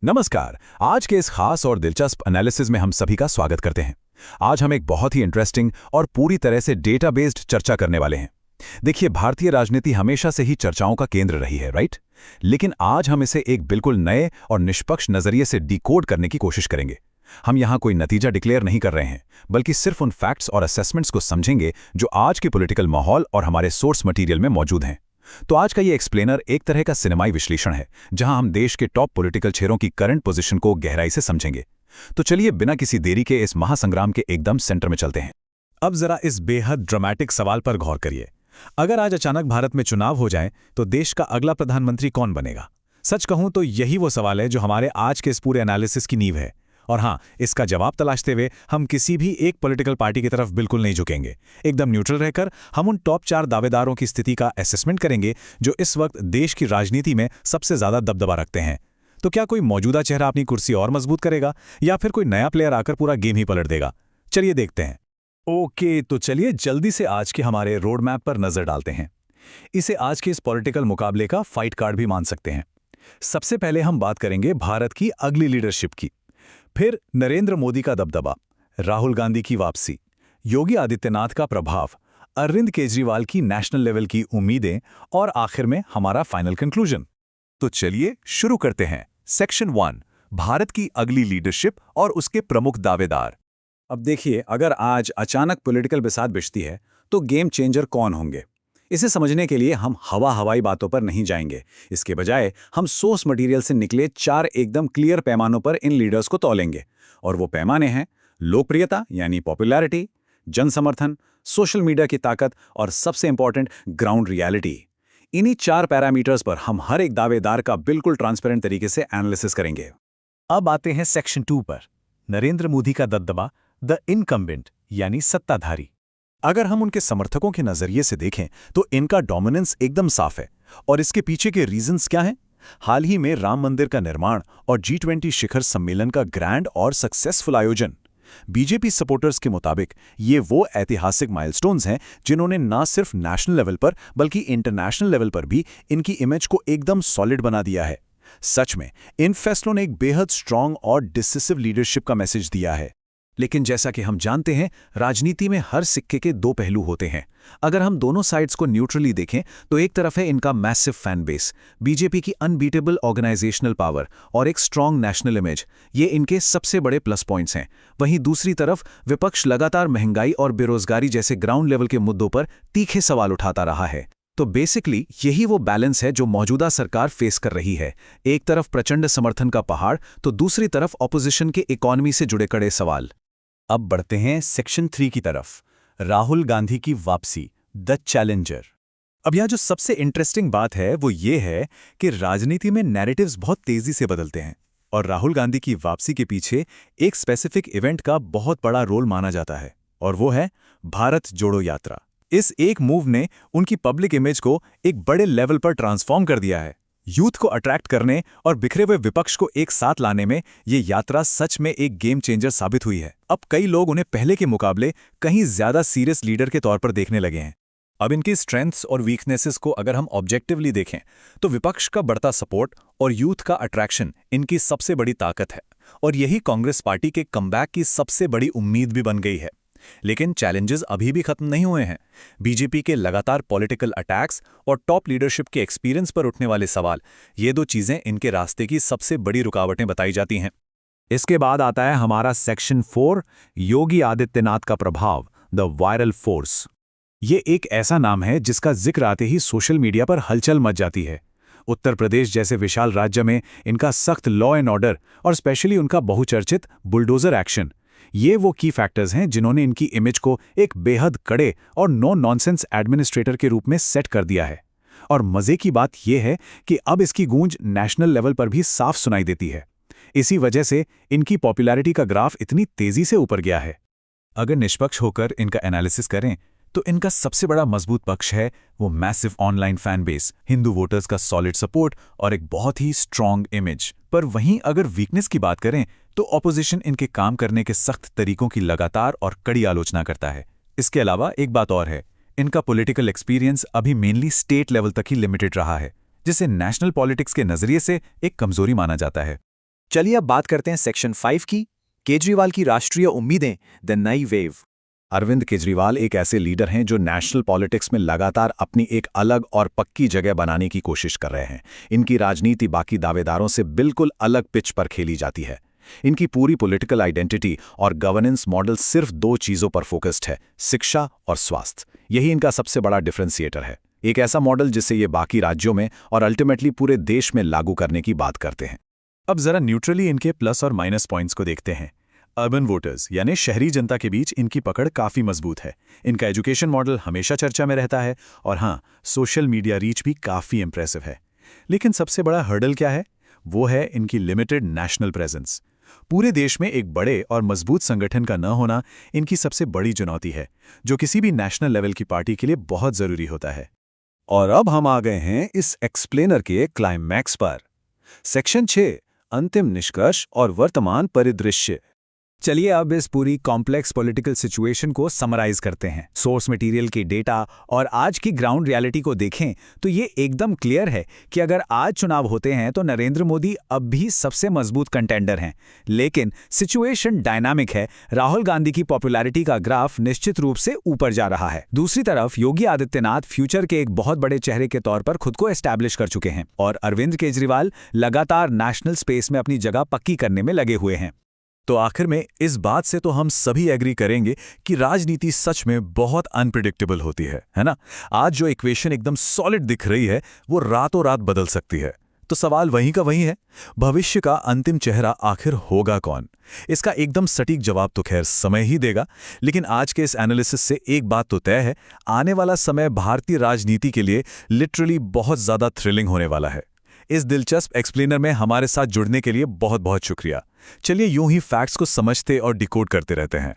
नमस्कार। आज के इस खास और दिलचस्प एनालिसिस में हम सभी का स्वागत करते हैं। आज हम एक बहुत ही इंटरेस्टिंग और पूरी तरह से डेटा बेस्ड चर्चा करने वाले हैं। देखिए, भारतीय राजनीति हमेशा से ही चर्चाओं का केंद्र रही है, राइट? लेकिन आज हम इसे एक बिल्कुल नए और निष्पक्ष नजरिए से डिकोड करने की कोशिश करेंगे। हम यहाँ कोई नतीजा डिक्लेयर नहीं कर रहे हैं, बल्कि सिर्फ उन फैक्ट्स और असेसमेंट्स को समझेंगे जो आज के पॉलिटिकल माहौल और हमारे सोर्स मटेरियल में मौजूद हैं। तो आज का ये एक्सप्लेनर एक तरह का सिनेमाई विश्लेषण है, जहां हम देश के टॉप पॉलिटिकल चेहरों की करंट पोजीशन को गहराई से समझेंगे। तो चलिए बिना किसी देरी के इस महासंग्राम के एकदम सेंटर में चलते हैं। अब जरा इस बेहद ड्रामेटिक सवाल पर गौर करिए। अगर आज अचानक भारत में चुनाव हो जाए तो देश का अगला प्रधानमंत्री कौन बनेगा? सच कहूं तो यही वो सवाल है जो हमारे आज के इस पूरे एनालिसिस की नींव है। और हाँ, इसका जवाब तलाशते हुए हम किसी भी एक पॉलिटिकल पार्टी की तरफ बिल्कुल नहीं झुकेंगे। एकदम न्यूट्रल रहकर हम उन टॉप 4 दावेदारों की स्थिति का असेसमेंट करेंगे जो इस वक्त देश की राजनीति में सबसे ज्यादा दबदबा रखते हैं। तो क्या कोई मौजूदा चेहरा अपनी कुर्सी और मजबूत करेगा या फिर कोई नया प्लेयर आकर पूरा गेम ही पलट देगा? चलिए देखते हैं। ओके, तो चलिए जल्दी से आज के हमारे रोड मैप पर नजर डालते हैं। इसे आज के इस पॉलिटिकल मुकाबले का फाइट कार्ड भी मान सकते हैं। सबसे पहले हम बात करेंगे भारत की अगली लीडरशिप की, फिर नरेंद्र मोदी का दबदबा, राहुल गांधी की वापसी, योगी आदित्यनाथ का प्रभाव, अरविंद केजरीवाल की नेशनल लेवल की उम्मीदें और आखिर में हमारा फाइनल कंक्लूजन। तो चलिए शुरू करते हैं। सेक्शन 1, भारत की अगली लीडरशिप और उसके प्रमुख दावेदार। अब देखिए, अगर आज अचानक पॉलिटिकल बिसात बिछती है तो गेम चेंजर कौन होंगे? इसे समझने के लिए हम हवाई बातों पर नहीं जाएंगे। इसके बजाय हम सोर्स मटेरियल से निकले 4 एकदम क्लियर पैमानों पर इन लीडर्स को तौलेंगे। और वो पैमाने हैं लोकप्रियता यानी पॉपुलैरिटी, जनसमर्थन, सोशल मीडिया की ताकत और सबसे इंपॉर्टेंट ग्राउंड रियलिटी। इन्हीं 4 पैरामीटर्स पर हम हर एक दावेदार का बिल्कुल ट्रांसपेरेंट तरीके से एनालिसिस करेंगे। अब आते हैं सेक्शन 2 पर, नरेंद्र मोदी का दबदबा, द इनकम्बेंट यानी सत्ताधारी। अगर हम उनके समर्थकों के नजरिए से देखें तो इनका डोमिनेंस एकदम साफ है। और इसके पीछे के रीजंस क्या हैं? हाल ही में राम मंदिर का निर्माण और G20 शिखर सम्मेलन का ग्रैंड और सक्सेसफुल आयोजन। बीजेपी सपोर्टर्स के मुताबिक ये वो ऐतिहासिक माइलस्टोन्स हैं जिन्होंने न सिर्फ नेशनल लेवल पर बल्कि इंटरनेशनल लेवल पर भी इनकी इमेज को एकदम सॉलिड बना दिया है। सच में इन फैसलों ने एक बेहद स्ट्रांग और डिसिसिव लीडरशिप का मैसेज दिया है। लेकिन जैसा कि हम जानते हैं, राजनीति में हर सिक्के के 2 पहलू होते हैं। अगर हम दोनों साइड्स को न्यूट्रली देखें तो एक तरफ है इनका मैसिव फैन बेस, बीजेपी की अनबीटेबल ऑर्गेनाइजेशनल पावर और एक स्ट्रांग नेशनल इमेज, ये इनके सबसे बड़े प्लस पॉइंट्स हैं। वहीं दूसरी तरफ विपक्ष लगातार महंगाई और बेरोजगारी जैसे ग्राउंड लेवल के मुद्दों पर तीखे सवाल उठाता रहा है। तो बेसिकली यही वो बैलेंस है जो मौजूदा सरकार फेस कर रही है। एक तरफ प्रचंड समर्थन का पहाड़ तो दूसरी तरफ ऑपोजिशन के इकोनॉमी से जुड़े कड़े सवाल। अब बढ़ते हैं सेक्शन 3 की तरफ, राहुल गांधी की वापसी, द चैलेंजर। अब यहाँ जो सबसे इंटरेस्टिंग बात है वो ये है कि राजनीति में नैरेटिव्स बहुत तेजी से बदलते हैं और राहुल गांधी की वापसी के पीछे एक स्पेसिफिक इवेंट का बहुत बड़ा रोल माना जाता है, और वो है भारत जोड़ो यात्रा। इस एक मूव ने उनकी पब्लिक इमेज को एक बड़े लेवल पर ट्रांसफॉर्म कर दिया है। यूथ को अट्रैक्ट करने और बिखरे हुए विपक्ष को एक साथ लाने में ये यात्रा सच में एक गेम चेंजर साबित हुई है। अब कई लोग उन्हें पहले के मुकाबले कहीं ज्यादा सीरियस लीडर के तौर पर देखने लगे हैं। अब इनकी स्ट्रेंथ्स और वीकनेसेस को अगर हम ऑब्जेक्टिवली देखें तो विपक्ष का बढ़ता सपोर्ट और यूथ का अट्रैक्शन इनकी सबसे बड़ी ताकत है, और यही कांग्रेस पार्टी के कमबैक की सबसे बड़ी उम्मीद भी बन गई है। लेकिन चैलेंजेस अभी भी खत्म नहीं हुए हैं। बीजेपी के लगातार पॉलिटिकल अटैक्स और टॉप लीडरशिप के एक्सपीरियंस पर उठने वाले सवाल, ये 2 चीजें इनके रास्ते की सबसे बड़ी रुकावटें बताई जाती हैं। इसके बाद आता है हमारा सेक्शन 4, योगी आदित्यनाथ का प्रभाव, द वायरल फोर्स। ये एक ऐसा नाम है जिसका जिक्र आते ही सोशल मीडिया पर हलचल मच जाती है। उत्तर प्रदेश जैसे विशाल राज्य में इनका सख्त लॉ एंड ऑर्डर और स्पेशली उनका बहुचर्चित बुलडोजर एक्शन, ये वो की फैक्टर्स हैं जिन्होंने इनकी इमेज को एक बेहद कड़े और नो नॉनसेंस एडमिनिस्ट्रेटर के रूप में सेट कर दिया है। और मजे की बात यह है कि अब इसकी गूंज नेशनल लेवल पर भी साफ सुनाई देती है। इसी वजह से इनकी पॉपुलैरिटी का ग्राफ इतनी तेजी से ऊपर गया है। अगर निष्पक्ष होकर इनका एनालिसिस करें तो इनका सबसे बड़ा मजबूत पक्ष है वो massive online fan base, Hindu voters का सॉलिड सपोर्ट और एक बहुत ही स्ट्रांग इमेज। पर वहीं अगर वीकनेस की बात करें तो ऑपोजिशन इनके काम करने के सख्त तरीकों की लगातार और कड़ी आलोचना करता है। इसके अलावा एक बात और है, इनका पॉलिटिकल एक्सपीरियंस अभी मेनली स्टेट लेवल तक ही लिमिटेड रहा है, जिसे नेशनल पॉलिटिक्स के नजरिए से एक कमजोरी माना जाता है। चलिए अब बात करते हैं सेक्शन 5 की, केजरीवाल की राष्ट्रीय उम्मीदें, द नई वेव। अरविंद केजरीवाल एक ऐसे लीडर हैं जो नेशनल पॉलिटिक्स में लगातार अपनी एक अलग और पक्की जगह बनाने की कोशिश कर रहे हैं। इनकी राजनीति बाकी दावेदारों से बिल्कुल अलग पिच पर खेली जाती है। इनकी पूरी पॉलिटिकल आइडेंटिटी और गवर्नेंस मॉडल सिर्फ 2 चीज़ों पर फोकस्ड है, शिक्षा और स्वास्थ्य। यही इनका सबसे बड़ा डिफरेंशिएटर है। एक ऐसा मॉडल जिसे ये बाकी राज्यों में और अल्टीमेटली पूरे देश में लागू करने की बात करते हैं। अब जरा न्यूट्रली इनके प्लस और माइनस पॉइंट्स को देखते हैं। अर्बन वोटर्स यानी शहरी जनता के बीच इनकी पकड़ काफ़ी मजबूत है। इनका एजुकेशन मॉडल हमेशा चर्चा में रहता है और हाँ, सोशल मीडिया रीच भी काफ़ी इंप्रेसिव है। लेकिन सबसे बड़ा हर्डल क्या है? वो है इनकी लिमिटेड नेशनल प्रेजेंस। पूरे देश में एक बड़े और मजबूत संगठन का न होना इनकी सबसे बड़ी चुनौती है, जो किसी भी नेशनल लेवल की पार्टी के लिए बहुत ज़रूरी होता है। और अब हम आ गए हैं इस एक्सप्लेनर के क्लाइमैक्स पर। सेक्शन 6, अंतिम निष्कर्ष और वर्तमान परिदृश्य। चलिए अब इस पूरी कॉम्प्लेक्स पॉलिटिकल सिचुएशन को समराइज करते हैं। सोर्स मटेरियल के डेटा और आज की ग्राउंड रियलिटी को देखें तो ये एकदम क्लियर है कि अगर आज चुनाव होते हैं तो नरेंद्र मोदी अब भी सबसे मजबूत कंटेंडर हैं। लेकिन सिचुएशन डायनामिक है। राहुल गांधी की पॉपुलैरिटी का ग्राफ निश्चित रूप से ऊपर जा रहा है। दूसरी तरफ योगी आदित्यनाथ फ्यूचर के एक बहुत बड़े चेहरे के तौर पर खुद को एस्टैब्लिश कर चुके हैं और अरविंद केजरीवाल लगातार नेशनल स्पेस में अपनी जगह पक्की करने में लगे हुए हैं। तो आखिर में इस बात से तो हम सभी एग्री करेंगे कि राजनीति सच में बहुत अनप्रिडिक्टेबल होती है ना? आज जो इक्वेशन एकदम सॉलिड दिख रही है वो रातों रात बदल सकती है। तो सवाल वहीं का वहीं है, भविष्य का अंतिम चेहरा आखिर होगा कौन? इसका एकदम सटीक जवाब तो खैर समय ही देगा। लेकिन आज के इस एनालिसिस से एक बात तो तय है, आने वाला समय भारतीय राजनीति के लिए लिटरली बहुत ज़्यादा थ्रिलिंग होने वाला है। इस दिलचस्प एक्सप्लेनर में हमारे साथ जुड़ने के लिए बहुत बहुत शुक्रिया। चलिए यूं ही फैक्ट्स को समझते और डिकोड करते रहते हैं।